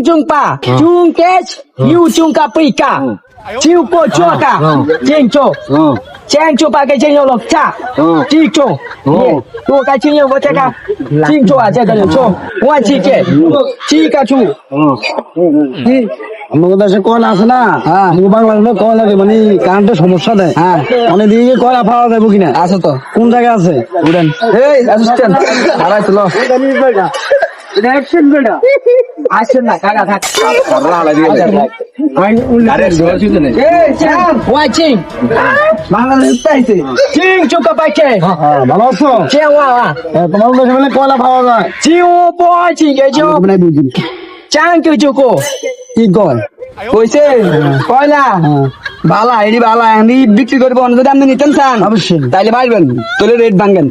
chung pa chung kech yu chung ka pi ka chiu po chua ka ching cho chang cho ba cái ching yo lo cha chi cho tu cái ching yo wo cha ka ching cho a cha ka cho wa chi ke chi ka chu আমাদের দেশে কয়লা আছে না আমাদের বাংলাদেশে কয়লা মানে কারেন্টের সমস্যা দেয় অনেক দিকে কয়লা পাওয়া যাবে কিনা আছে তো কোন জায়গায় আছে উড়েন এই অ্যাসিস্ট্যান্ট আড়াই তো লো অ্যাকশন বেটা আসেন না কাকা থাক এই চাম ওয়াই চিং বাংলাদেশ পাইছে চিং চুকা পাইছে ভালো আছো চিং ওয়া তোমার দেশে মানে কয়লা পাওয়া যায় চিং ও বয় চিং কে চো মানে বুঝি চাং কে চুকো কি কয় কইছে কয়লা বালা এডি বালা আমি বিক্রি করব অন্য যদি আপনি নিতেন চান অবশ্যই তাইলে বাইরবেন তোলে রেট ভাঙেন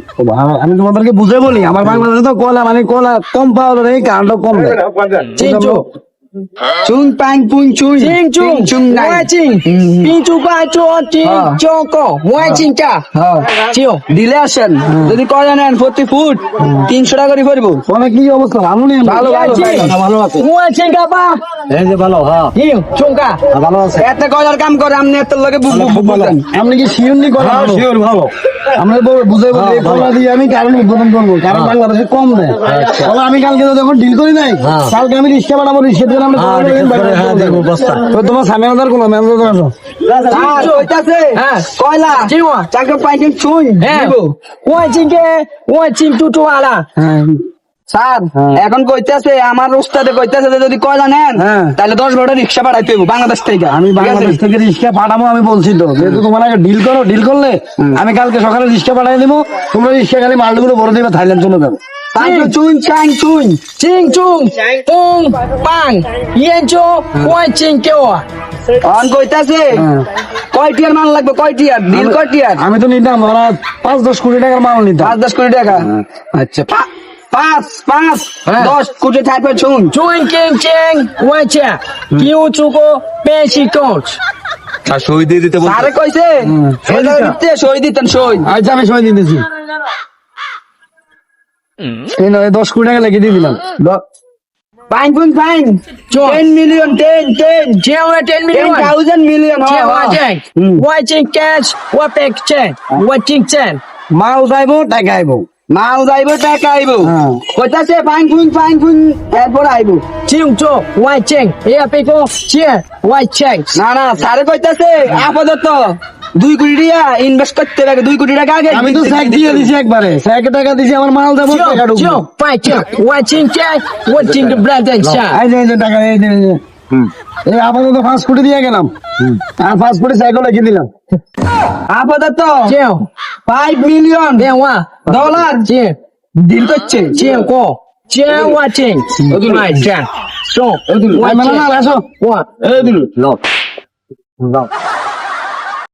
আমি তোমাদেরকে বুঝে বলি আমার বাংলাদেশে তো কয়লা মানে কয়লা কম পাওয়া যায় কারেন্টও কম দেয় চিং চো chung pang pung chui ching chung moi ching ping chu ba cho ching cho ko moi ching ka chiu দিলে আসেন যদি কয়লা নেন প্রতি ফুট 300 টাকা করে পড়বো মানে কি অবস্থা ভালো নেই ভালো ভালো আছে moi ching ka ba এই যে ভালো হ্যাঁ ইউ chung ka ভালো আছে এত কয়লার কাম করে আপনি এত লগে বুঝেন আপনি কি শিওর নি কয়লা শিওর ভালো আমরা বুঝে বলি কয়লা দিয়ে আমি কারণ উদ্বোধন করবো কারণ বাংলাদেশে কম দেয় তাহলে আমি কালকে যখন ডিল করি নাই কালকে আমি রিক্সা বানাবো রিক্সা দিয়ে আমরা তোমার সামনে আমাদের কোনো ম্যানেজার আসো হইতাছে কয়লা চিওয়া চাকা পাইছেন ছুঁই দিব moi ching ke moi ching tu tu ala sir এখন কইতেছে আমার উস্তাদে কইতেছে যে যদি কয়লা নেন তাহলে 10-12 রিক্সা ভাড়াইতে হইব বাংলাদেশ থেকে আমি বাংলাদেশ থেকে রিক্সা পাঠাবো আমি বলছি তো যেহেতু তোমার আগে ডিল করো ডিল করলে আমি কালকে সকালে রিক্সা পাঠাই দিব তোমরা রিক্সা খালি মালগুলো ভরে দিবে থাইল্যান্ড চলে যাবে chung chang chung ching chung tung bang yen cho moi ching ke wa on কইতাছে কয় টিয়ার মাল লাগবে কয় টিয়ার ডিল কয় টিয়ার আমি তো নিতাম ওরা 5-10 কোটি টাকার মাল নিতাম 5-10 কোটি টাকা আচ্ছা 5-10 কোটি টাকা চুন চুন কিং চিং ওয়াই চা কিউ চুকো পেশি কোচ সই দিয়ে দিতে আরে কইছে সই দিতেন সই আচ্ছা আমি সই দিয়ে দিয়েছি এই নয় 10 কোটি টাকা লাগিয়ে দিয়ে দিলাম Fine. 10 million, 10. Chewa 10 million. 10,000 million. Chewa check. Watching cash. What back check. Watching check. মাল যাইবো টাকা আইবো মাল যাইব টাকা আইব কইতাছে ফাইন এরপর আইব চিং চো ওয়াই চেং এ পেকো চিয়া ওয়াই চেং না সারে কইতাছে আপাতত 2 কোটি টাকা ইনভেস্ট করতে লাগে 2 কোটি টাকা আগে আমি তো চেক দিয়ে দিছি একবারে চেক টাকা দিছি আমার মাল যাবো টাকা ঢুকবে চো ফাই check watching check watching the brand and চা এই যে টাকা এই যে এই আপাতত 5 কোটি দিয়ে গেলাম আর 5 কোটি সাইকেল লিখে দিলাম আপাতত চেও 5 মিলিয়ন দেওয়া ডলার চে ডিল করছে চেও কো চেও ওয়াচিং রাইট চা সো ওয়াচিং আসো ওয়া এই দিল লক